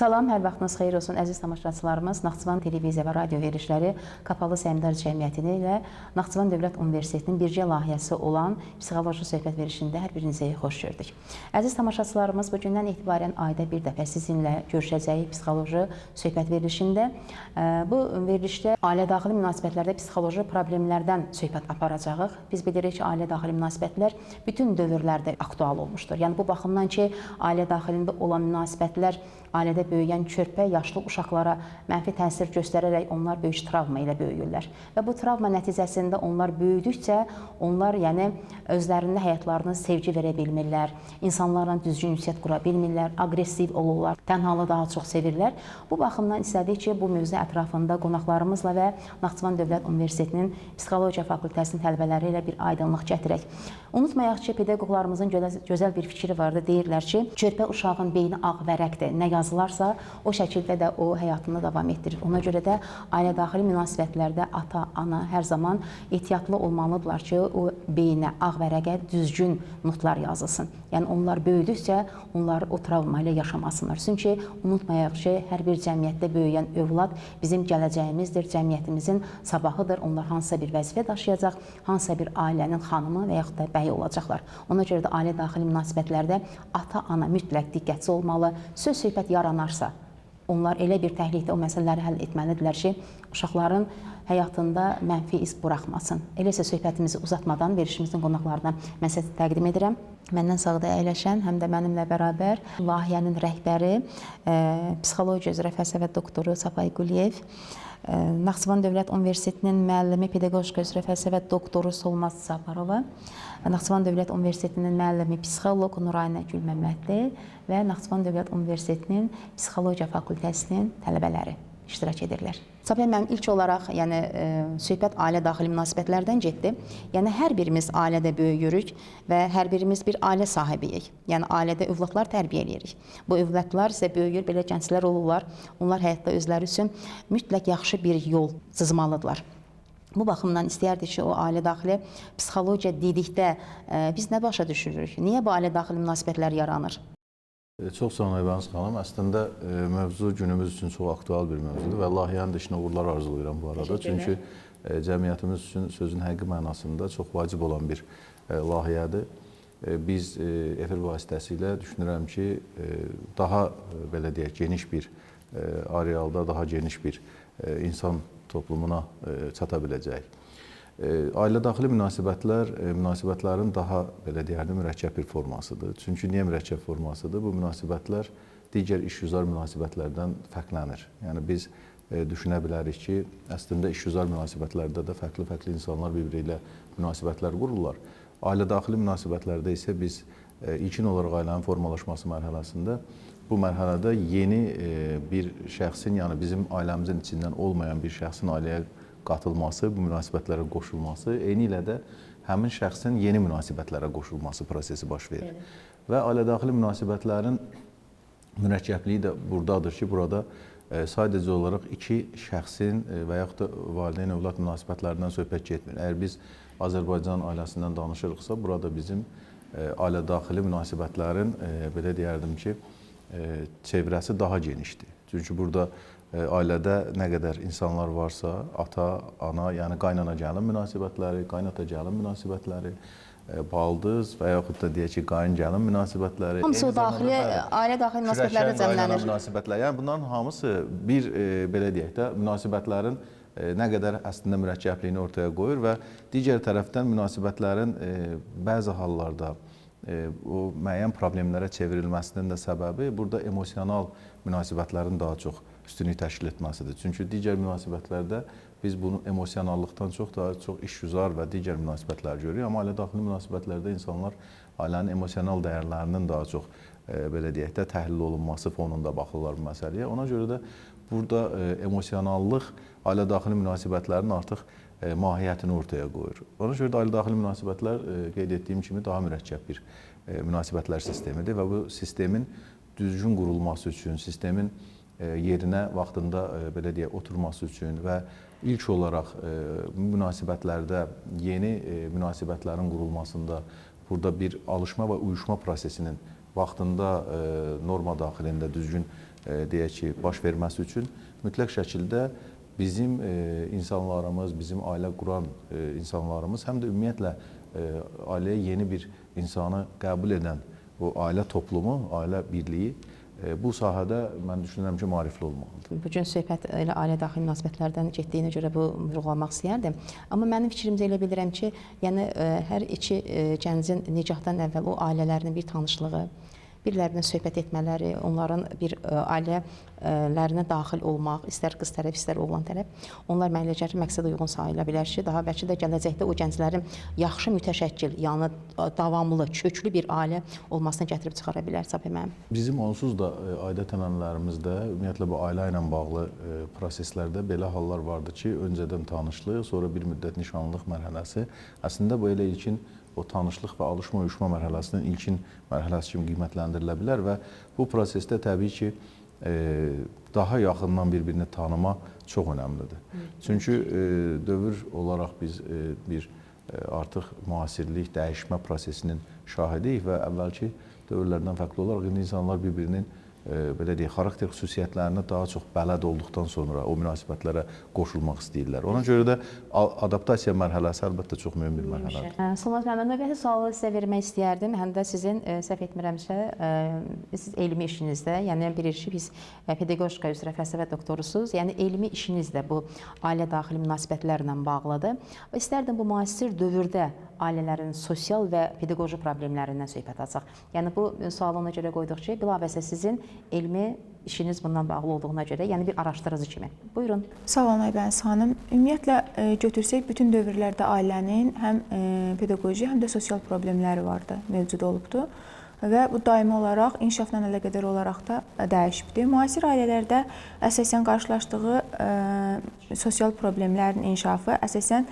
Salam, hər vaxtınız xeyir olsun əziz tamaşaçılarımız. Naxçıvan televiziya və radio verilişləri Kapalı Səhmdar Cəmiyyətini ilə Naxçıvan Dövlət Universitetinin bircə layihəsi olan psixoloji söhbət verilişində hər birinizi xoş gördük. Əziz tamaşaçılarımız, bugündən etibarən ayda bir dəfə sizinlə görüşəcəyik psixoloji söhbət verilişində. Bu verilişdə ailə-daxili münasibətlərdə psixoloji problemlərdən söhbət aparacağıq. Biz bilirik ki, ailə-daxili münasibətlər bütün dövrlərdə aktual olmuşdur. Yəni bu baxımdan ki, ailə-daxilində olan münasibətlər ailədə böyüyən körpə, yaşlı uşaqlara mənfi təsir göstərərək onlar böyük travma ilə böyüyürlər. Və bu travma nəticəsində onlar böyüdükcə onlar özlərində həyatlarını sevgi verə bilmirlər, insanlarla düzgün ünsiyyət qura bilmirlər, aqressiv olurlar, tənhalığı daha çox sevirlər. Bu baxımdan istədik ki, bu mövzu ətrafında qonaqlarımızla və Naxçıvan Dövlət Universitetinin Psixologiya Fakültəsinin tələbələri ilə bir aydınlıq gətirək. Unutmayaq ki, pedaqoqlarımızın gözəl bir fikri vardı. Deyirlər ki, körpə uşağın beyni ağ vərəqdir. Nə yazılarsa, o şəkildə də o həyatını davam etdirir. Ona görə də ailə-daxili münasibətlərdə ata, ana hər zaman ehtiyatlı olmalıdırlar ki, o beyinə, ağ vərəqə düzgün notlar yazılsın. Yəni, onlar böyüdükcə onlar o travma ilə yaşamasınlar. Çünki unutmayaq ki, hər bir cəmiyyətdə böyüyən övlad bizim gələcəyimizdir, cəmiyyətimizin sabahıdır. Onlar hansısa bir vəzifə daşıyacaq, hansısa bir ailənin xanımı və yaxud da bəyi olacaqlar. Ona görə də ailə-daxili münasibətlərdə ata, ana mütləq diqqətli olmalı. Söz-söhbət yaranarsa, onlar elə bir təhlükdə o məsələləri həll etməlidirlər ki, uşaqların həyatında mənfi iz buraxmasın. Elə isə söhbətimizi uzatmadan verilişimizin qonaqlarına mən sizə təqdim edirəm. Məndən sağda əyləşən, həm də mənimlə bərabər layihənin rəhbəri, psixologiya üzrə fəlsəfə doktoru Səfay Quliyev, Naxçıvan Dövlət Universitetinin müəllimi, pedaqojika üzrə fəlsəfə doktoru Solmaz Zafarova, Naxçıvan Dövlət Universitetinin müəllimi, psixoloq Nurayna Gülməmmədli və Naxçıvan Dövlət Universitetinin Psixologiya Fakültəsinin tələbələri iştirak edirlər. Səfər mənim ilk olaraq, söhbət ailə-daxili münasibətlərdən getdi. Yəni, hər birimiz ailədə böyüyürük və hər birimiz bir ailə sahibiyik. Yəni, ailədə övladlar tərbiyə edirik. Bu övladlar isə böyüyür, belə gənclər olurlar. Onlar həyatda özləri üçün mütləq yaxşı bir yol cızmalıdırlar. Bu baxımdan istəyərdik ki, o ailə-daxili psixologiya dedikdə biz nə başa düşürük? Niyə bu ailə-daxili münasibətlər yaranır? Çox sağ olun Aybəniz xanım. Əslində mövzu günümüz üçün çox aktual bir mövzudur və layihənin də işinə uğurlar arzulayıram bu arada. Çünki cəmiyyətimiz üçün sözün həqiqi mənasında çox vacib olan bir layihədir. Biz efir vasitəsilə düşünürəm ki, daha belə deyək, geniş bir arealda, daha geniş bir insan toplumuna çata biləcək. Ailə-daxili münasibətlər, münasibətlərin daha, belə deyərdim, mürəkkəb bir formasıdır. Çünki niyə mürəkkəb formasıdır? Bu münasibətlər digər işgüzar münasibətlərdən fərqlənir. Yəni, biz düşünə bilərik ki, əslində işgüzar münasibətlərdə də fərqli-fərqli insanlar bir-biri ilə münasibətlər qururlar. Ailə-daxili münasibətlərdə isə biz ilkin olaraq ailənin formalaşması mərhələsində bu mərhələdə yeni bir şəxsin, yəni bizim ailəmizin içindən olmayan bir şəxsin ailəyə qatılması, bu münasibətlərə qoşulması, eyni ilə də həmin şəxsin yeni münasibətlərə qoşulması prosesi baş verir. Və ailə-daxili münasibətlərin mürəkkəbliyi də buradadır ki, burada sadəcə olaraq iki şəxsin və yaxud da valideyn-övlad münasibətlərindən söhbət getmir. Əgər biz Azərbaycan ailəsindən danışırıqsa, burada bizim ailə-daxili münasibətlərin, belə deyərdim ki, çevrəsi daha genişdir. Çünki burada ailədə nə qədər insanlar varsa, ata, ana, yəni qaynana-gəlin münasibətləri, qaynata-gəlin münasibətləri, baldız və yaxud da deyək ki, qayın-gəlin münasibətləri. Hamısı o ailə-daxili münasibətlərdə cəmlənir. Yəni bunların hamısı bir, belə deyək də, münasibətlərin nə qədər əslində mürəkkəbliyini ortaya qoyur və digər tərəfdən münasibətlərin bəzi hallarda o müəyyən problemlərə çevrilməsinin də səbəbi burada emosional münasibətlərin daha çox üstünlük təşkil etməsidir. Çünki digər münasibətlərdə biz bunu emosionallıqdan daha çox işgüzar və digər münasibətlər görürük. Amma ailə-daxili münasibətlərdə insanlar ailənin emosional dəyərlərinin daha çox, belə deyək də, təhlil olunması fonunda baxırlar bu məsələyə. Ona görə də burada emosionallıq ailə-daxili münasibətlərin artıq mahiyyətini ortaya qoyur. Ona görə də ailə-daxili münasibətlər, qeyd etdiyim kimi, daha mürəkkəb bir münasibətlər sistemidir və bu sistemin düzgün qurulması üçün, sistemin yerinə vaxtında, belə deyək, oturması üçün və ilk olaraq münasibətlərdə, yeni münasibətlərin qurulmasında burada bir alışma və uyuşma prosesinin vaxtında norma daxilində düzgün deyək ki, baş verməsi üçün mütləq şəkildə bizim insanlarımız, bizim ailə quran insanlarımız, həm də ümumiyyətlə ailəyə yeni bir insanı qəbul edən o ailə toplumu, ailə birliyi bu sahədə mən düşünürəm ki, maarifli olmalıdır. Bu gün söhbət elə ailə daxili münasibətlərdən getdiyinə görə bu vurğulamaq istəyərdim. Amma mənim fikrimcə elə bilirəm ki, yəni hər iki gəncin nicahdan əvvəl o ailələrinin bir tanışlığı, birilərinə söhbət etmələri, onların bir ailələrinə daxil olmaq, istər qız tərəf, istər oğlan tərəf, onlar mən eləcə məqsədə uyğun sayıla bilər ki, daha bəlkə də gələcəkdə o gənclərin yaxşı mütəşəkkil, yəni davamlı, köklü bir ailə olmasına gətirib çıxara bilər mənim. Bizim onsuz da adət-ənənələrimizdə, ümumiyyətlə bu ailə ilə bağlı proseslərdə belə hallar vardı ki, öncədən tanışlıq, sonra bir müddət nişanlılıq mərhələsi. Əslində bu elə ilkin o tanışlıq və alışma-uyuşma mərhələsinin ilkin mərhələsi kimi qiymətləndirilə bilər və bu prosesdə təbii ki, daha yaxından bir-birini tanıma çox önəmlidir. Çünki dövr olaraq biz bir artıq müasirlik, dəyişmə prosesinin şahidiyik və əvvəlki dövrlərdən fərqli olaraq indi insanlar bir-birinin belə deyək, xarakter xüsusiyyətlərinə daha çox bələd olduqdan sonra o münasibətlərə qoşulmaq istəyirlər. Ona görə də adaptasiya mərhələsi əlbəttə çox mühüm bir mərhələdir. Solmaz müəllim, növbəti sualı sizə vermək istəyərdim. Həm də sizin, səhv etmirəmsə, siz elmi işinizdə, yəni bilirik ki, biz pedaqogika üzrə fəlsəfə doktorusunuz, yəni elmi işiniz də bu ailə daxili münasibətlərlə bağlıdır. İstərdim bu müasir dövrdə ailələrin sosial və pedaqoji problemlərindən söhbət açaq. Yəni bu sualı ona görə qoyduq ki, bilavasitə sizin elmi işiniz bundan bağlı olduğuna görə, yəni bir araşdırıcı kimi. Buyurun. Sağ olun Aybəniz xanım. Ümumiyyətlə götürsək, bütün dövrlərdə ailənin həm pedaqoji, həm də sosial problemləri vardı, mövcud olubdur. Və bu daimi olaraq, inkişafla əlaqədar olaraq da dəyişibdir. Müasir ailələrdə əsasən qarşılaşdığı sosial problemlərin inkişafı əsasən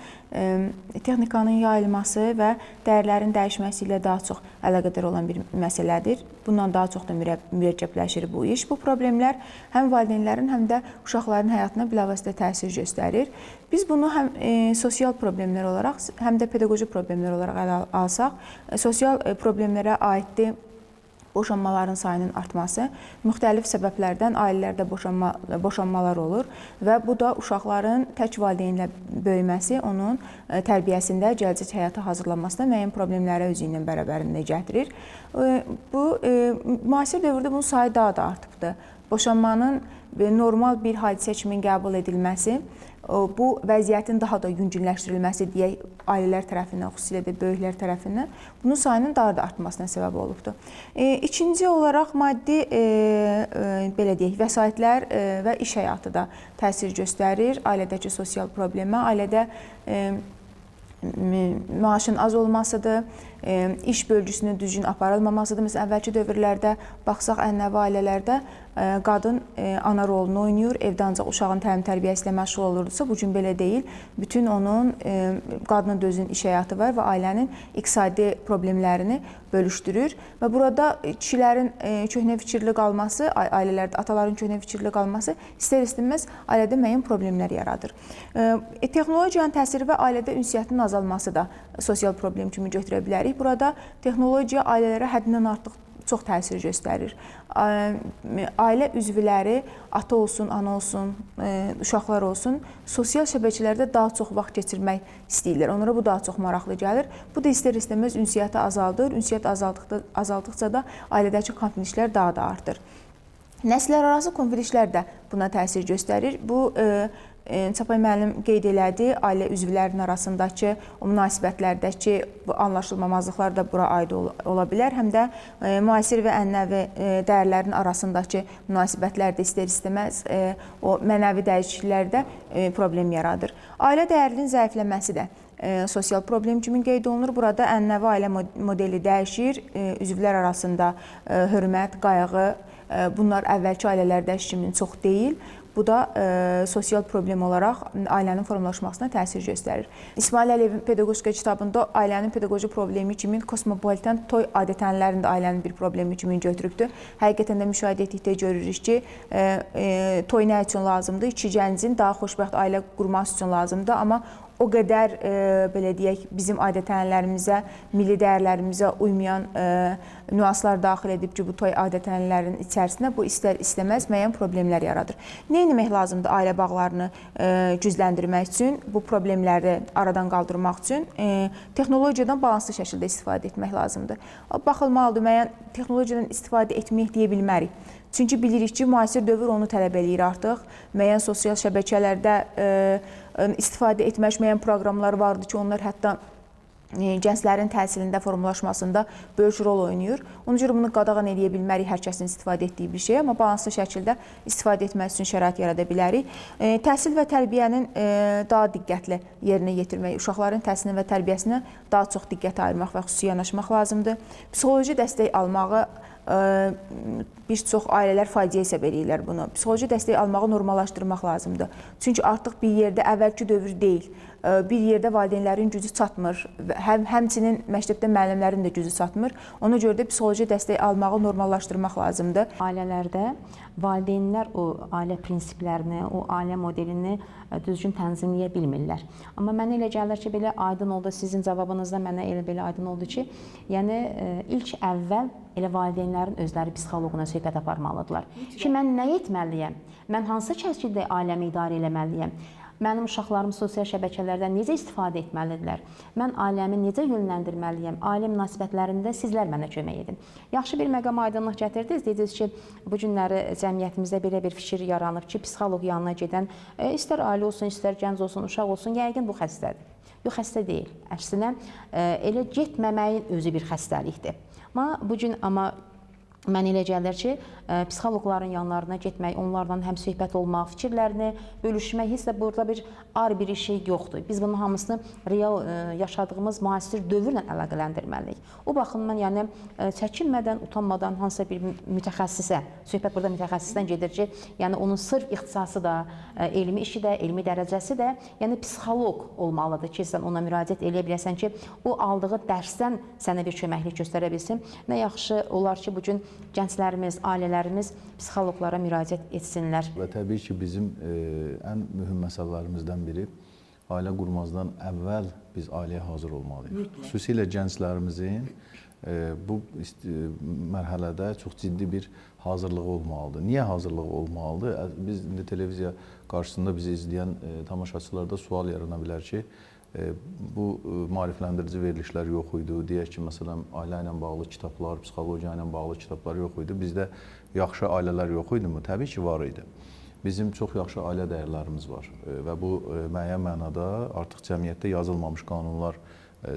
texnikanın yayılması və dəyərlərin dəyişməsi ilə daha çox əlaqədar olan bir məsələdir. Bundan daha çox da mürəkkəbləşir bu iş. Bu problemlər həm valideynlərin, həm də uşaqların həyatına bilavasitə təsir göstərir. Biz bunu həm sosial problemlər olaraq, həm də pedaqoji problemlər olaraq ələ alsaq, sosial problemlərə aiddir boşanmaların sayının artması, müxtəlif səbəblərdən ailələrdə boşanmalar olur və bu da uşaqların tək valideynlə böyüməsi, onun tərbiyəsində, gələcək həyata hazırlanmasında müəyyən problemlərə özü ilə bərabərində gətirir. Bu, müasir dövrdə bunun sayı daha da artıbdır. Boşanmanın normal bir hadisə kimi qəbul edilməsi, bu vəziyyətin daha da yüngülləşdirilməsi deyək, ailələr tərəfindən, xüsusilə də böyüklər tərəfindən bunun sayının daha da artmasına səbəb olubdur. İkinci olaraq maddi belə deyək, vəsaitlər və iş həyatı da təsir göstərir. Ailədəki sosial problemə, ailədə maaşın az olmasıdır, iş bölgüsünün düzgün aparılmamasıdır. Məsələn, əvvəlki dövrlərdə baxsaq, ənənəvi ailələrdə qadın ana rolunu oynayır, evdə ancaq uşağın təlim-tərbiyəsi ilə məşğul olurdusa, bu gün belə deyil. Bütün onun, qadının da özünün iş həyatı var və ailənin iqtisadi problemlərini bölüşdürür və burada kişilərin köhnə fikirli qalması, ailələrdə ataların köhnə fikirli qalması istər-istəməz ailədə müəyyən problemlər yaradır. Texnologiyanın təsiri və ailədə ünsiyyətin azalması da sosial problem kimi götürə bilərik. Burada texnologiya ailələrə həddindən artıq çox təsir göstərir. Ailə üzvləri, ata olsun, ana olsun, uşaqlar olsun, sosial şəbəkələrdə daha çox vaxt keçirmək istəyirlər. Onlara bu daha çox maraqlı gəlir. Bu da istər-istəməz ünsiyyəti azaldır. Ünsiyyət azaldıqca da ailədəki konfliktlər daha da artır. Nəsillərarası konfliktlər də buna təsir göstərir. Bu, Çapay müəllim qeyd elədi, ailə üzvlərinin arasındakı o münasibətlərdəki anlaşılmamazlıqlar da bura aid ola bilər. Həm də müasir və ənənəvi dəyərlərin arasındakı münasibətlər də istər-istəməz o mənəvi dəyişikliklərdə problem yaradır. Ailə dəyərinin zəifləməsi də sosial problem kimi qeyd olunur. Burada ənənəvi ailə modeli dəyişir, üzvlər arasında hörmət, qayğı, bunlar əvvəlki ailələrdəki kimi çox deyil. Bu da sosial problem olaraq ailənin formalaşmasına təsir göstərir. İsmail Əliyevin pedaqogika kitabında ailənin pedaqoji problemi kimi kosmopolitan toy adət-ənənələrində ailənin bir problemi kimi götürübdür. Həqiqətən də müşahidə etdikdə görürük ki, toy nə üçün lazımdır? İki gəncin daha xoşbəxt ailə qurması üçün lazımdır, amma o qədər belə deyək, bizim adət-ənənələrimizə, milli dəyərlərimizə uymayan nüanslar daxil edib ki, bu toy adət-ənənələrin içərisinə bu istər-istəməz müəyyən problemlər yaradır. Nə etmək lazımdır ailə bağlarını gücləndirmək üçün, bu problemləri aradan qaldırmaq üçün texnologiyadan balanslı şəkildə istifadə etmək lazımdır. Baxılmalıdır, müəyyən texnologiyadan istifadə etmək deyə bilmərik. Çünki bilirik ki, müasir dövr onu tələb eləyir artıq. Müəyyən sosial şəbəkələrdə istifadə etmək müəyyən proqramlar vardır ki, onlar hətta gənclərin təhsilində, formalaşmasında böyük rol oynayır. Ona görə bunu qadağan edə bilmərik hər kəsin istifadə etdiyi bir şey, amma balanslı şəkildə istifadə etmək üçün şərait yarada bilərik. Təhsil və tərbiyənin daha diqqətli yerinə yetirmək, uşaqların təhsilinin və tərbiyəsinə daha çox diqqət ayırmaq və xüsusi yanaşmaq lazımdır. Psixoloji dəstək almağı bir çox ailələr faciə hesab edirlər bunu. Psixoloji dəstək almağı normallaşdırmaq lazımdır. Çünki artıq bir yerdə əvvəlki dövr deyil. Bir yerdə valideynlərin gücü çatmır, həmçinin məktəbdə müəllimlərin də gücü çatmır. Ona görə də psixoloji dəstək almağı normallaşdırmaq lazımdır. Ailələrdə valideynlər o ailə prinsiplərini, o ailə modelini düzgün tənzimləyə bilmirlər. Amma mənə elə gəlir ki, belə aydın oldu, sizin cavabınızda mənə elə belə aydın oldu ki, yəni ilk əvvəl elə valideynlərin özləri psixoloquna söhbət aparmalıdırlar. Ki, mən nə etməliyəm? Mən hansı şəkildə ailəmi idarə etməliyəm? Mənim uşaqlarım sosial şəbəkələrdən necə istifadə etməlidirlər? Mən ailəmi necə yönləndirməliyəm? Ailə münasibətlərində sizlər mənə kömək edin. Yaxşı bir məqam aydınlıq gətirdiniz. Dediniz ki, bu günləri cəmiyyətimizdə belə bir fikir yaranıb ki, psixoloq yanına gedən, istər ailə olsun, istər gənc olsun, uşaq olsun, yəqin bu xəstədir. Yox, xəstə deyil. Əksinə, elə getməməyin özü bir xəstəlikdir. Amma mən elə gəlir ki, psixoloqların yanlarına getmək, onlardan həm söhbət olmaq, fikirlərini bölüşmək, heç də burada bir şey yoxdur. Biz bunun hamısını real yaşadığımız müasir dövrlə əlaqələndirməliyik. O baxımdan, yəni çəkinmədən, utanmadan hansısa bir mütəxəssisə, söhbət burada mütəxəssisdən gedir ki, yəni onun sırf ixtisası da, elmi işi də, elmi dərəcəsi də, yəni psixoloq olmalıdır ki, sən ona müraciət edə biləsən ki, o aldığı dərsdən sənə bir köməklik göstərə bilsin. Nə yaxşı olar ki, bugün gənclərimiz, ailələrimiz psixoloqlara müraciət etsinlər. Və təbii ki, bizim ən mühüm məsələlərimizdən biri ailə qurmazdan əvvəl biz ailəyə hazır olmalıyıq. Xüsusilə gənclərimizin bu mərhələdə çox ciddi bir hazırlığı olmalıdır. Niyə hazırlığı olmalıdır? Biz indi televiziya qarşısında bizi izləyən tamaşaçılarda sual yarana bilər ki, bu maarifləndirici verilişlər yox idi. Deyək ki, məsələn, ailə ilə bağlı kitablar, psixologiya ilə bağlı kitablar yox idi. Bizdə yaxşı ailələr yox idi mi? Təbii ki, var idi. Bizim çox yaxşı ailə dəyərlərimiz var və bu müəyyən mənada artıq cəmiyyətdə yazılmamış qanunlar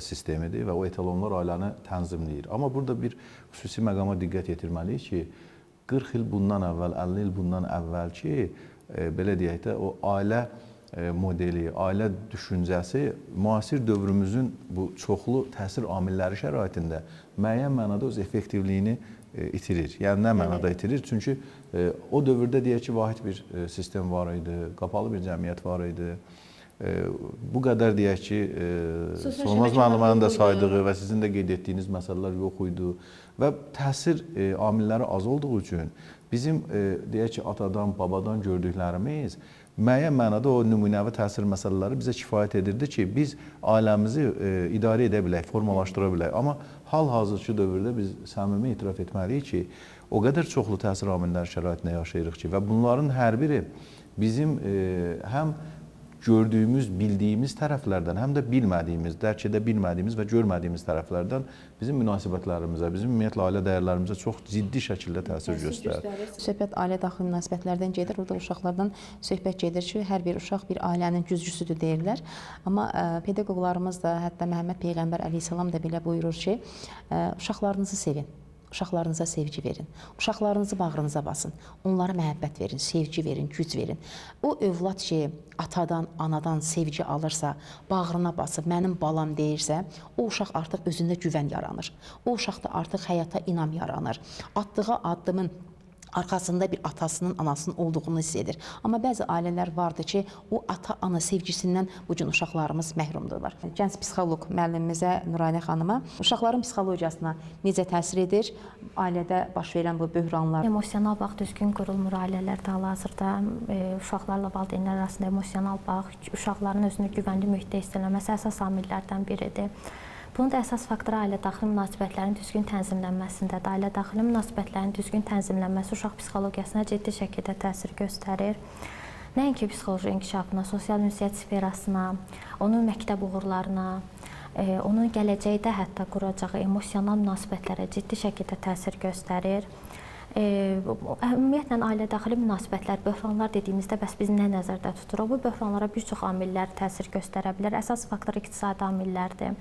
sistemidir və o etalonlar ailəni tənzimləyir. Amma burada bir xüsusi məqama diqqət yetirməliyik ki, 40 il bundan əvvəl, 50 il bundan əvvəl ki, belə deyək də, o ailə modeli, ailə düşüncəsi müasir dövrümüzün bu çoxlu təsir amilləri şəraitində müəyyən mənada öz effektivliyini itirir. Yəni, nə mənada itirir? Çünki o dövrdə deyək ki, vahid bir sistem var idi, qapalı bir cəmiyyət var idi. Bu qədər deyək ki, Solmaz müəllimənin də saydığı və sizin də qeyd etdiyiniz məsələlər yox idi və təsir amilləri az olduğu üçün bizim deyək ki, atadan, babadan gördüklərimiz müəyyən mənada o nümunəvi təsir məsələləri bizə kifayət edirdi ki, biz ailəmizi idarə edə bilək, formalaşdıra bilək. Amma hal-hazırki dövrdə biz səmimi etiraf etməliyik ki, o qədər çoxlu təsir amilləri şəraitində yaşayırıq ki və bunların hər biri bizim həm gördüyümüz, bildiyimiz tərəflərdən, həm də bilmədiyimiz, dərk edə bilmədiyimiz və görmədiyimiz tərəflərdən bizim münasibətlərimizə, bizim ümumiyyətlə ailə dəyərlərimizə çox ciddi şəkildə təsir göstərir. Söhbət ailə daxili münasibətlərdən gedir, orada uşaqlardan söhbət gedir ki, hər bir uşaq bir ailənin güzgüsüdür deyirlər. Amma pedaqoqlarımız da, hətta Məhəmməd Peyğəmbər əleyhissalam da belə buyurur ki, uşaqlarınızı sevin. Uşaqlarınıza sevgi verin, uşaqlarınızı bağrınıza basın, onlara məhəbbət verin, sevgi verin, güc verin. O övlad ki, atadan, anadan sevgi alırsa, bağrına basıb, mənim balam deyirsə, o uşaq artıq özündə güvən yaranır. O uşaqda artıq həyata inam yaranır. Atdığı addımın arxasında bir atasının, anasının olduğunu hiss edir. Amma bəzi ailələr vardır ki, o ata-ana sevgisindən bu gün uşaqlarımız məhrumdurlar. Gənc psixoloq müəllimimizə, Nurayna xanıma, uşaqların psixologiyasına necə təsir edir? Ailədə baş verən bu böhranlar. Emosional bağ düzgün qurulmur ailələrdə hal-hazırda. Uşaqlarla valideynlər arasında emosional bağ, uşaqların özünü güvənli mühitdə hiss etməsi əsas amillərdən biridir. Bunun da əsas faktoru ailə-daxili münasibətlərin düzgün tənzimlənməsindədir. Ailə-daxili münasibətlərin düzgün tənzimlənməsi uşaq psixologiyasına ciddi şəkildə təsir göstərir. Nəinki psixoloji inkişafına, sosial ünsiyyət sferasına, onun məktəb uğurlarına, onun gələcəkdə hətta quracağı emosional münasibətlərə ciddi şəkildə təsir göstərir. Ümumiyyətlə, ailə-daxili münasibətlər, böhranlar dediyimizdə bəs biz nə nəzərdə tuturuq? Bu böhranlara bir çox amillər təsir göstərə bilər. Əsas faktor iqtisadi amillərdir.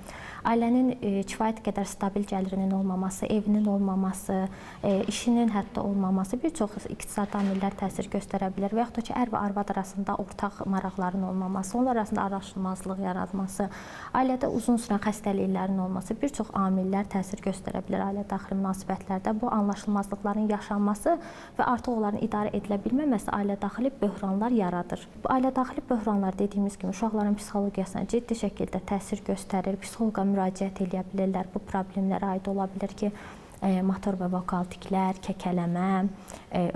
Ailənin kifayət qədər stabil gəlirinin olmaması, evinin olmaması, işinin hətta olmaması bir çox iqtisadi amillər təsir göstərə bilər. Və yaxud da ki, ər və arvad arasında ortaq maraqların olmaması, onlar arasında anlaşılmazlıq yaratması, ailədə uzun sürən xəstəliklərin olması bir çox amillər təsir göstərə bilər ailə-daxili münasibətlərdə. Bu anlaşılmazlıqların yaşanması və artıq onların idarə edilə bilməməsi ailə-daxili böhranlar yaradır. Bu ailə-daxili böhranlar dediyimiz kimi uşaqların psixologiyasına ciddi şəkildə təsir göstərir. Psixoloqa müraciət edə bilirlər. Bu problemlərə aid ola bilər ki, motor və vokal tiklər, kəkələmə,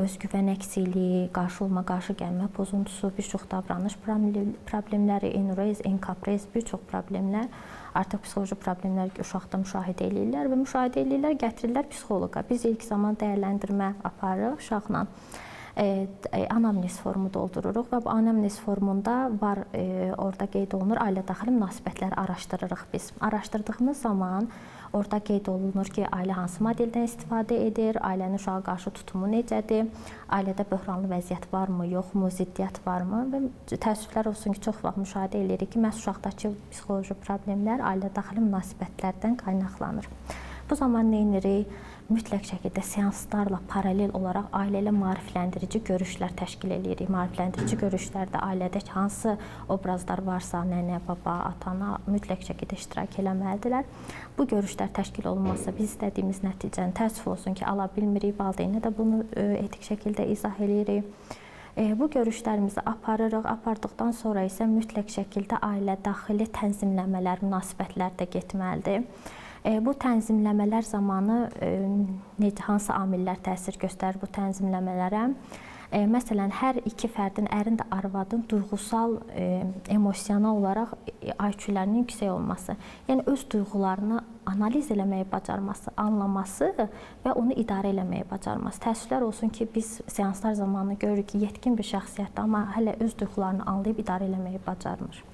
özgüvən əksikliyi, qarşı olma, qarşı gəlmə pozuntusu, bir çox davranış problemləri, enurez, enkaprez, bir çox problemlər, artıq psixoloji problemlər uşaqda müşahidə edirlər və müşahidə edirlər, gətirirlər psixoloqa. Biz ilk zaman dəyərləndirmə aparırıq uşaqla. Anamnez formu doldururuq və bu anamnez formunda var, orada qeyd olunur, ailə-daxili münasibətləri araşdırırıq biz. Araşdırdığımız zaman orada qeyd olunur ki, ailə hansı modeldən istifadə edir, ailənin uşağa qarşı tutumu necədir, ailədə böhranlı vəziyyət varmı, yoxmu, ziddiyyət varmı və təəssüflər olsun ki, çox vaxt müşahidə edirik ki, məhz uşaqdakı psixoloji problemlər ailə-daxili münasibətlərdən qaynaqlanır. Bu zaman nə edirik? Mütləq şəkildə seanslarla paralel olaraq ailə ilə maarifləndirici görüşlər təşkil edirik. Maarifləndirici görüşlərdə ailədəki hansı obrazlar varsa, nənə, baba, ata-ana mütləq şəkildə iştirak eləməlidirlər. Bu görüşlər təşkil olunmazsa biz istədiyimiz nəticəni təəssüf olsun ki, ala bilmirik. Valideynə də bunu etik şəkildə izah edirik. Bu görüşlərimizi aparırıq. Apardıqdan sonra isə mütləq şəkildə ailə daxili tənzimləmələr, münasibətlər də getməlidir. Bu tənzimləmələr zamanı hansı amillər təsir göstərir bu tənzimləmələrə? Məsələn, hər iki fərdin, ərin də arvadın duyğusal, emosional olaraq IQ-lərinin yüksək olması, yəni öz duyğularını analiz eləməyi bacarması, anlaması və onu idarə eləməyi bacarması. Təəssüflər olsun ki, biz seanslar zamanı görürük ki, yetkin bir şəxsiyyətdir, amma hələ öz duyğularını anlayıb idarə eləməyi bacarmır.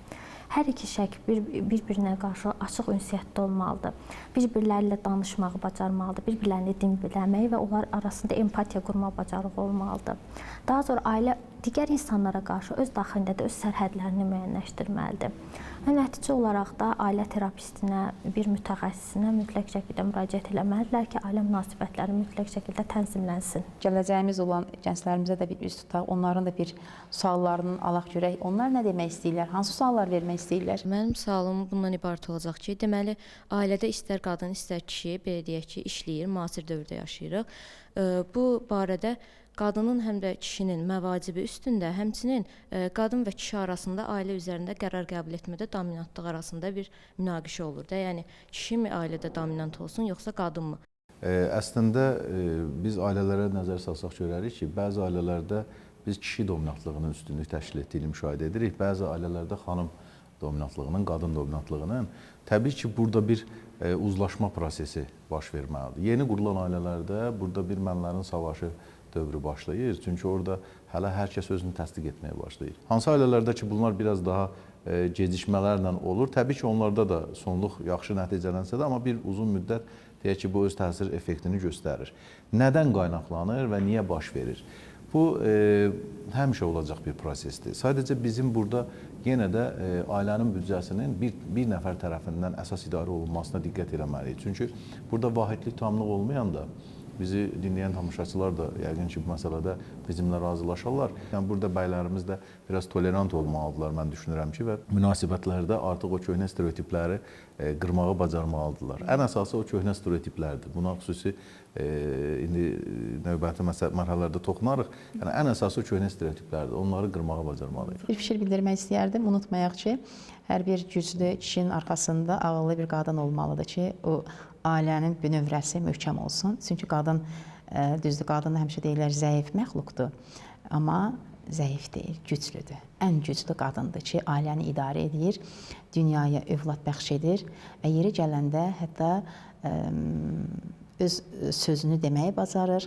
Hər iki şəkil bir-birinə qarşı açıq ünsiyyətdə olmalıdır. Bir-birləri ilə danışmağı bacarmalıdır, bir-birlərini dinləməyi və onlar arasında empatiya qurma bacarığı olmalıdır. Daha sonra ailə digər insanlara qarşı öz daxilində də öz sərhədlərini müəyyənləşdirməlidir. Və nəticə olaraq da ailə terapistinə, bir mütəxəssisinə mütləq şəkildə müraciət eləməlidirlər ki, ailə münasibətləri mütləq şəkildə tənzimlənsin. Gələcəyimiz olan gənclərimizə də bir üz tutaq, onların da bir suallarını alaq görək. Onlar nə demək istəyirlər, hansı suallar vermək istəyirlər? Mənim sualım bundan ibarət olacaq ki, deməli, ailədə istər qadın, istər kişi, belə deyək ki, işləyir, müasir dövrdə yaşayırıq. Bu barədə qadının həm də kişinin məvacibi üstündə, həmçinin qadın və kişi arasında ailə üzərində qərar qəbul etmədə dominantlıq arasında bir münaqişə olur da. Yəni, kişi mi ailədə dominant olsun, yoxsa qadın mı? Əslində, biz ailələrə nəzər salsaq görərik ki, bəzi ailələrdə biz kişi dominantlığının üstünlük təşkil etdiyini müşahidə edirik. Bəzi ailələrdə xanım dominantlığının, qadın dominantlığının. Təbii ki, burada bir uzlaşma prosesi baş verməlidir. Yeni qurulan ailələrdə burada bir mənlərin savaşı dövrü başlayır. Çünki orada hələ hər kəs özünü təsdiq etməyə başlayır. Hansı ailələrdə ki, bunlar biraz daha gecikmələrlə olur. Təbii ki, onlarda da sonluq yaxşı nəticələnsə də, amma bir uzun müddət deyək ki, bu öz təsir effektini göstərir. Nədən qaynaqlanır və niyə baş verir? Bu, həmişə olacaq bir prosesdir. Sadəcə bizim burada yenə də ailənin büdcəsinin bir nəfər tərəfindən əsas idarə olunmasına diqqət eləməliyik. Çünki burada vahidlik, tamlıq olmayanda bizi dinləyən tamaşaçılar da yəqin ki, bu məsələdə bizimlə razılaşarlar. Yəni burada bəylərimiz də biraz tolerant olmalıdırlar, mən düşünürəm ki, və münasibətlərdə artıq o köhnə stereotipləri qırmağı bacarmalıdırlar. Ən əsası o köhnə stereotiplərdir. Buna xüsusi indi növbəti mərhələlərdə toxunarıq. Yəni ən əsası o köhnə stereotiplərdir. Onları qırmağı bacarmalıyıq. Bir fikir bildirmək istəyərdim. Unutmayaq ki, hər bir güclü kişinin arxasında ağıllı bir qadın olmalıdır ki, o ailənin bünövrəsi möhkəm olsun. Çünki qadın, düzdür, qadın həmişə deyirlər zəif məxluqdur. Amma zəif deyil, güclüdür. Ən güclü qadındır ki, ailəni idarə edir, dünyaya övlad bəxş edir və yeri gələndə hətta öz sözünü deməyi bacarır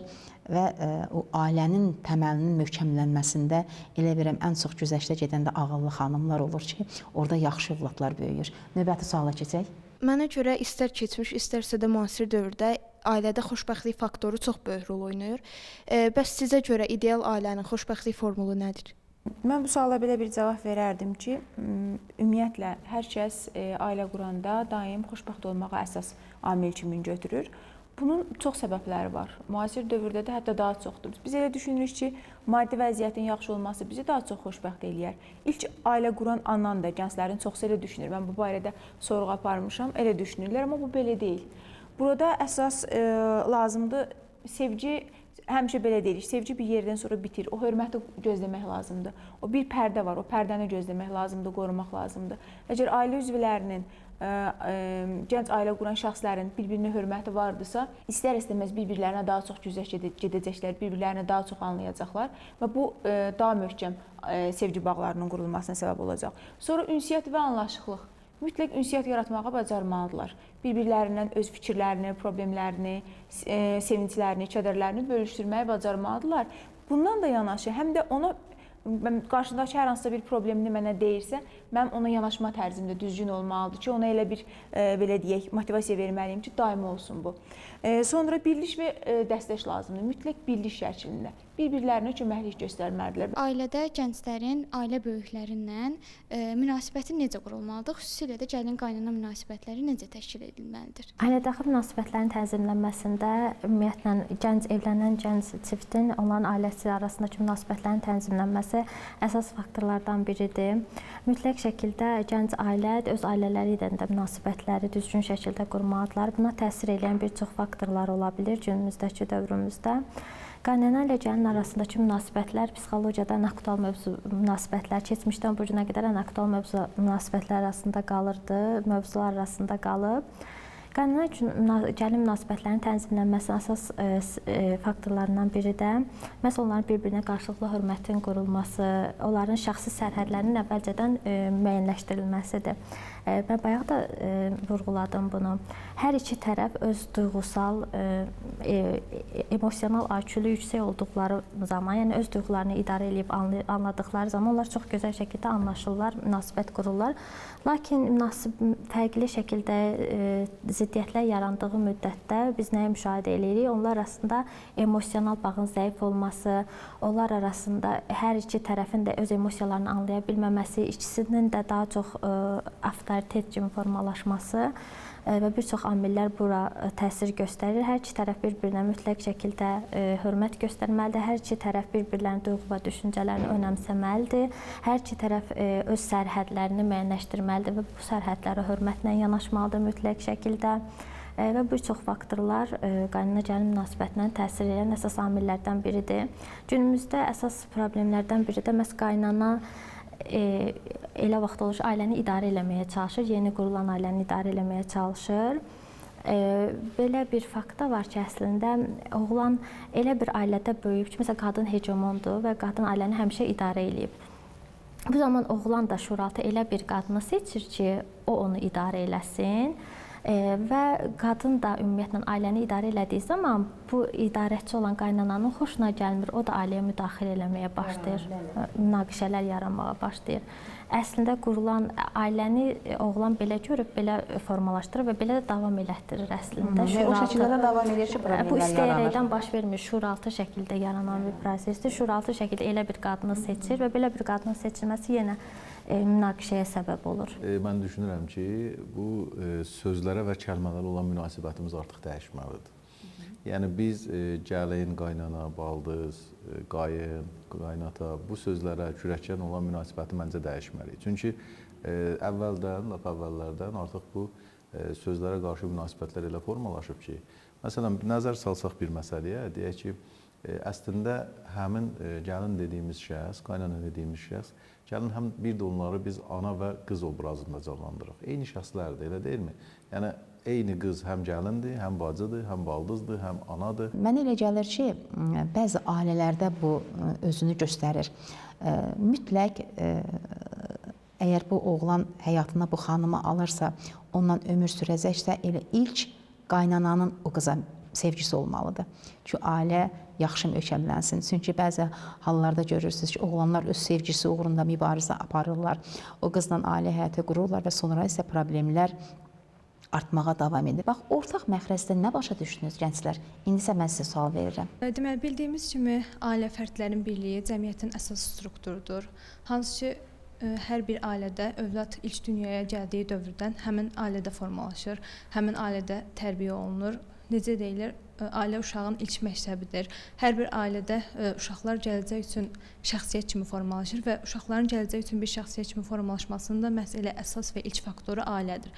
və o ailənin təməlinin möhkəmlənməsində elə bilirəm ən çox güzəştə gedəndə ağıllı xanımlar olur ki, orada yaxşı övladlar böyüyür. Növbəti suala keçək. Mənə görə istər keçmiş, istərsə də müasir dövrdə ailədə xoşbəxtlik faktoru çox böyük rol oynayır. Bəs sizə görə ideal ailənin xoşbəxtlik formulu nədir? Mən bu suala belə bir cavab verərdim ki, ümumiyyətlə hər kəs ailə quranda daim xoşbəxt olmağa əsas amil kimi götürür. Bunun çox səbəbləri var. Müasir dövrdə də hətta daha çoxdur. Biz elə düşünürük ki, maddi vəziyyətin yaxşı olması bizi daha çox xoşbəxt eləyər. İlk ailə quran anan da gənclərin çoxsu elə düşünür. Mən bu barədə sorğu aparmışam, elə düşünürlər, amma bu belə deyil. Burada əsas lazımdır sevgi. Həmişə belə deyirik, sevgi bir yerdən sonra bitir. O hörməti gözləmək lazımdır. O bir pərdə var, o pərdəni gözləmək lazımdır, qorumaq lazımdır. Əgər ailə üzvlərinin, gənc ailə quran şəxslərin bir-birinə hörməti vardısa, istər-istəməz bir-birlərinə daha çox güzəşt gedəcəklər, bir-birlərini daha çox anlayacaqlar və bu daha möhkəm sevgi bağlarının qurulmasına səbəb olacaq. Sonra ünsiyyət və anlaşıqlıq. Mütləq ünsiyyət yaratmağa bacarmalıdırlar. Bir-birlərindən öz fikirlərini, problemlərini, sevinclərini, kədərlərini bölüşdürməyi bacarmalıdırlar. Bundan da yanaşı, həm də ona qarşındakı hər hansısa bir problemini mənə deyirsə, mən ona yanaşma tərzimdə düzgün olmalıdır ki, ona elə bir, belə deyək, motivasiya verməliyim ki, daimi olsun bu. Sonra birlik və dəstək lazımdır. Mütləq birlik şəklində. Bir-birlərinə köməklik göstərməlidirlər. Ailədə gənclərin ailə böyüklərindən münasibəti necə qurulmalıdır? Xüsusilə də gəlin-qaynana münasibətləri necə təşkil edilməlidir? Ailədaxil münasibətlərin tənzimlənməsində ümumiyyətlə gənc evlənən gənc çiftin onların ailəsi arasındakı münasibətlərin tənzimlənməsi əsas faktorlardan biridir. Mütləq şəkildə gənc ailə öz ailələri ilə də münasibətləri düzgün şəkildə qurmalıdırlar. Buna təsir edən bir çox faktorlar ola bilər günümüzdəki dövrümüzdə. Qaynana ilə gəlin arasındakı münasibətlər psixologiyada ən aktual münasibətlər, keçmişdən bu günə qədər ən aktual münasibətlər arasında qalırdı, mövzular arasında qalıb. Qaynana üçün gəlin münasibətlərinin tənzimlənməsinin əsas faktorlarından biri də məhz onların bir-birinə qarşılıqlı hörmətin qurulması, onların şəxsi sərhədlərinin əvvəlcədən müəyyənləşdirilməsidir. Mən bayaq da vurğuladım bunu. Hər iki tərəf öz duyğusal, emosional IQ-lu yüksək olduqları zaman, yəni öz duyğularını idarə edib anladıqları zaman onlar çox gözəl şəkildə anlaşırlar, münasibət qururlar. Lakin fərqli şəkildə ziddiyyətlər yarandığı müddətdə biz nəyi müşahidə edirik? Onlar arasında emosional bağın zəif olması, onlar arasında hər iki tərəfin də öz emosiyalarını anlaya bilməməsi, ikisinin də daha çox avtoritet kimi formalaşması və bir çox amillər bura təsir göstərir. Hər iki tərəf bir-birinə mütləq şəkildə hörmət göstərməlidir. Hər iki tərəf bir-birlərinin duyğu və düşüncələrini önəmsəməlidir. Hər iki tərəf öz sərhədlərini müəyyənləşdirməlidir və bu sərhədlərə hörmətlə yanaşmalıdır mütləq şəkildə. Və bir çox faktorlar qaynana-gəlin münasibətinə təsir edən əsas amillərdən biridir. Günümüzdə əsas problemlərdən biri də məhz qaynana elə vaxt olur ki, ailəni idarə eləməyə çalışır, yeni qurulan ailəni idarə eləməyə çalışır. Belə bir fakt da var ki, əslində oğlan elə bir ailədə böyüyüb ki, məsələn, qadın hegemondur və qadın ailəni həmişə idarə eləyib. Bu zaman oğlan da şuuraltı elə bir qadını seçir ki, o onu idarə eləsin. Və qadın da ümumiyyətlə ailəni idarə elədiyi zaman bu idarəçi olan qaynananın xoşuna gəlmir. O da ailəyə müdaxilə eləməyə başlayır, münaqişələr yaranmağa başlayır. Əslində qurulan ailəni oğlan belə görüb, belə formalaşdırır və belə də davam elətdirir əslində. O şəkildə də davam edir ki, problemlər yaranır. Bu istəyərəkdən baş vermir, şuuraltı şəkildə yaranan bir prosesdir. Şuuraltı şəkildə elə bir qadını seçir və belə bir qadının seçilməsi yenə münaqişəyə səbəb olur. Mən düşünürəm ki, bu sözlərə və kəlmələrə olan münasibətimiz artıq dəyişməlidir. Yəni biz gəlin, qaynana, baldız, qayın, qaynata bu sözlərə kürəkən olan münasibəti məncə dəyişməliyik. Çünki əvvəldən, lap əvvəllərdən artıq bu sözlərə qarşı münasibətlər elə formalaşıb ki, məsələn, nəzər salsaq bir məsələyə, deyək ki, əslində həmin gəlin dediyimiz şəxs, qaynana dediyimiz şəxs, gəlin həm bir də onları biz ana və qız obrazında canlandırırıq. Eyni şəxslərdir, elə deyilmi? Yəni, eyni qız həm gəlindir, həm bacıdır, həm baldızdır, həm anadır. Mənə elə gəlir ki, bəzi ailələrdə bu özünü göstərir. Mütləq əgər bu oğlan həyatına bu xanımı alırsa, ondan ömür sürəcəksə, elə ilk qaynananın o qıza sevgisi olmalıdır ki, ailə yaxşı möhkəmlənsin. Çünki bəzi hallarda görürsünüz ki, oğlanlar öz sevgisi uğrunda mübarizə aparırlar. O qızla ailə həyatı qururlar və sonra isə problemlər artmağa davam edir. Bax, ortaq məxrəzdə nə başa düşdünüz gənclər? İndi isə mən sizə sual verirəm. Deməli, bildiyimiz kimi ailə fərdlərin birliyi cəmiyyətin əsas strukturudur. Hansı ki, hər bir ailədə övlad ilk dünyaya gəldiyi dövrdən həmin ailədə formalaşır, həmin ailədə tərbiyə olunur. Necə deyilir, ailə uşağın ilk məktəbidir. Hər bir ailədə uşaqlar gələcək üçün şəxsiyyət kimi formalaşır və uşaqların gələcək üçün bir şəxsiyyət kimi formalaşmasında məhz elə əsas və ilk faktoru ailədir.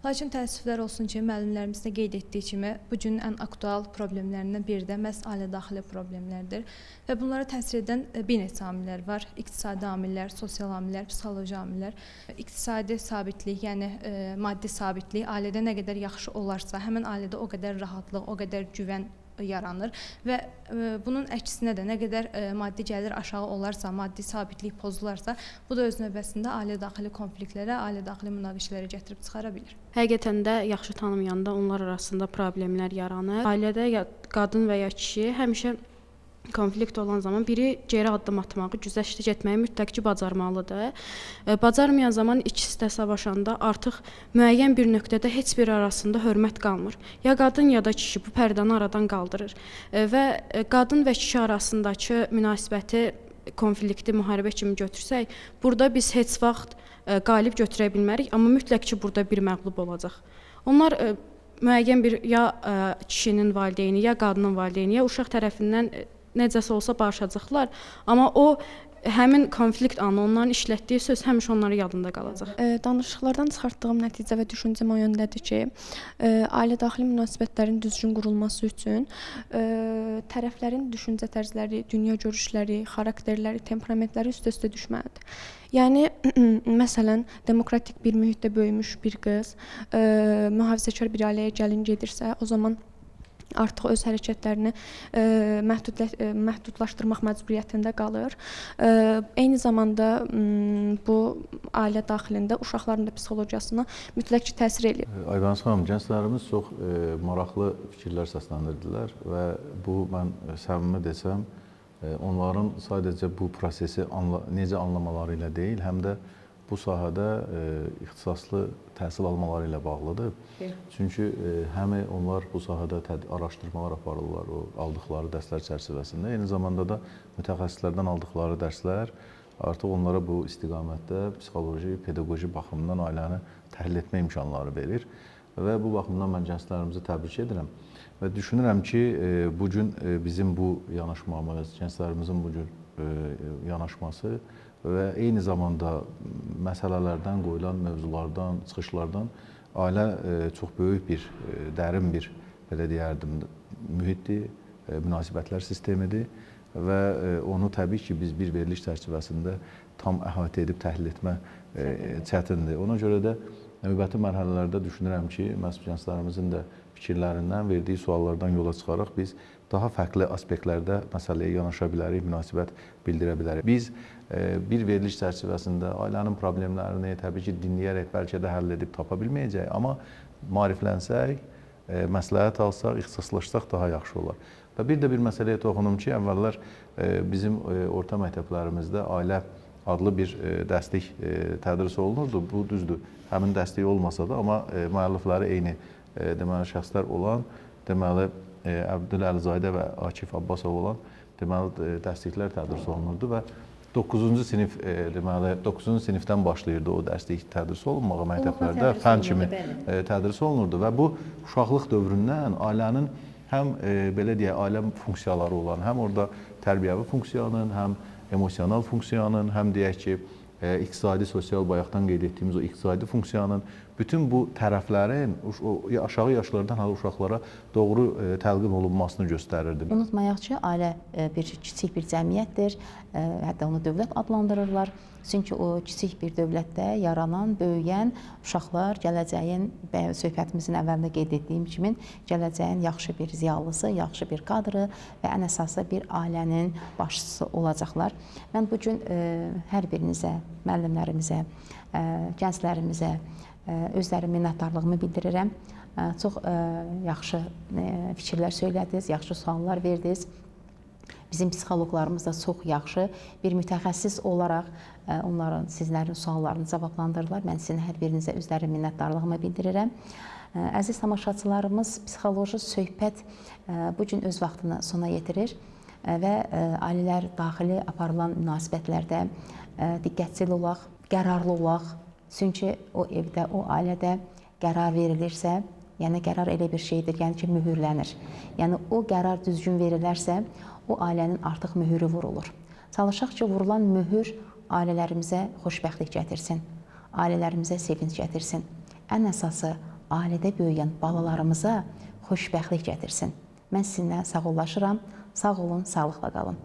Lakin təəssüflər olsun ki, müəllimlərimiz də qeyd etdiyi kimi, bu günün ən aktual problemlərindən biri də məhz ailə daxili problemlərdir. Və bunlara təsir edən bir neçə amillər var. İqtisadi amillər, sosial amillər, psixoloji amillər. İqtisadi sabitlik, yəni maddi sabitlik ailədə nə qədər yaxşı olarsa, həmin ailədə o qədər rahatlıq, o qədər güvən yaranır və bunun əksinə də nə qədər maddi gəlir aşağı olarsa, maddi sabitlik pozularsa, bu da öz növbəsində ailə daxili konfliktlərə, ailə daxili münaqişələrə gətirib çıxara bilir. Həqiqətən də yaxşı tanımayanda onlar arasında problemlər yaranır. Ailədə ya qadın və ya kişi həmişə konflikt olan zaman biri geri addım atmağı, güzəştə getməyi mütləq ki, bacarmalıdır. Bacarmayan zaman ikisi də savaşanda artıq müəyyən bir nöqtədə heç bir arasında hörmət qalmır. Ya qadın ya da kişi bu pərdəni aradan qaldırır və qadın və kişi arasındakı münasibəti, konflikti müharibə kimi götürsək, burada biz heç vaxt qalib götürə bilmərik, amma mütləq ki, burada bir məğlub olacaq. Onlar müəyyən bir ya kişinin valideyni, ya qadının valideyni, ya uşaq tərəfindən necəsə olsa barışacaqlar, amma o həmin konflikt anı, onların işlətdiyi söz həmişə onların yadında qalacaq. Danışıqlardan çıxartdığım nəticə və düşüncəm o yöndədir ki, ailə daxili münasibətlərin düzgün qurulması üçün tərəflərin düşüncə tərzləri, dünya görüşləri, xarakterləri, temperamentləri üst-üstə düşməlidir. Yəni, məsələn, demokratik bir mühitdə böyümüş bir qız mühafizəkar bir ailəyə gəlin gedirsə, o zaman artıq öz hərəkətlərini məhdudlaşdırmaq məcburiyyətində qalır. Eyni zamanda bu ailə daxilində uşaqların da psixologiyasına mütləq ki, təsir eləyir. Aybəniz xanım, gənclərimiz çox maraqlı fikirlər səsləndirdilər və bu, mən səmimi desəm, onların sadəcə bu prosesi necə anlamaları ilə deyil, həm də bu sahədə ixtisaslı təhsil almaları ilə bağlıdır. Çünki həm onlar bu sahədə araşdırmalar aparırlar o aldıqları dərslər çərçivəsində, eyni zamanda da mütəxəssislərdən aldıqları dərslər artıq onlara bu istiqamətdə psixoloji, pedaqoji baxımdan ailəni təhlil etmə imkanları verir və bu baxımdan mən gənclərimizi təbrik edirəm. Və düşünürəm ki, bugün bizim bu yanaşmamız, gənclərimizin bugün yanaşması və eyni zamanda məsələlərdən, qoyulan mövzulardan, çıxışlardan ailə çox böyük bir, dərin bir, belə deyərdim, mühitdir, münasibətlər sistemidir və onu təbii ki, biz bir veriliş çərçivəsində tam əhatə edib təhlil etmə çətindir. Ona görə də növbəti mərhələlərdə düşünürəm ki, məhz gənclərimizin də fikirlərindən, verdiyi suallardan yola çıxaraq biz daha fərqli aspektlərdə məsələyə yanaşa bilərik, münasibət bildirə bilərik. Biz bir veriliş çərçivəsində ailənin problemlərini təbii ki, dinləyərək bəlkə də həll edib tapa bilməyəcək, amma maariflənsək, məsləhət alsaq, ixtisaslaşsaq daha yaxşı olar. Və bir də bir məsələyə toxunum ki, əvvəllər bizim orta məktəblərimizdə ailə adlı bir dərslik tədris olunurdu. Bu düzdür, həmin dərslik olmasa da, amma müəllifləri eyni deməli şəxslər olan, deməli Əbdül Əlizadə və Akif Abbasov olan deməli dərsliklər tədris olunurdu və 9-cu sinif deməli 9-cu sinifdən başlayırdı o dərslik tədris olunmağa məktəblərdə, fən kimi tədris olunurdu və bu uşaqlıq dövründən ailənin həm belə deyək, ailə funksiyaları olan, həm orada tərbiyəvi funksiyanın, həm emosional funksiyanın, həm deyək ki, iqtisadi, sosial bayaqdan qeyd etdiyimiz o iqtisadi funksiyanın bütün bu tərəflərin aşağı yaşlardan hələ uşaqlara doğru təlqin olunmasını göstərirdi. Unutmayaq ki, ailə kiçik bir cəmiyyətdir, hətta onu dövlət adlandırırlar. Çünki o kiçik bir dövlətdə yaranan, böyüyən uşaqlar gələcəyin, söhbətimizin əvvəlində qeyd etdiyim kimi, gələcəyin yaxşı bir ziyalısı, yaxşı bir kadrı və ən əsası bir ailənin başçısı olacaqlar. Mən bugün hər birinizə, müəllimlərimizə, gənclərimizə özlərim minnətdarlığımı bildirirəm. Çox yaxşı fikirlər söylədiniz, yaxşı suallar verdiniz. Bizim psixoloqlarımız da çox yaxşı bir mütəxəssis olaraq onların, sizlərin suallarını cavablandırırlar. Mən sizin hər birinizə özlərim minnətdarlığımı bildirirəm. Əziz tamaşaçılarımız, psixoloji söhbət bugün öz vaxtını sona yetirir və ailələr daxili aparılan münasibətlərdə diqqətli olaq, qərarlı olaq. Çünki o evdə, o ailədə qərar verilirsə, yəni qərar elə bir şeydir, yəni ki, mühürlənir. Yəni o qərar düzgün verilərsə, o ailənin artıq mühürü vurulur. Çalışaq ki, vurulan mühür ailələrimizə xoşbəxtlik gətirsin, ailələrimizə sevinç gətirsin. Ən əsası, ailədə böyüyən balalarımıza xoşbəxtlik gətirsin. Mən sizinlə sağollaşıram. Sağ olun, sağlıqla qalın.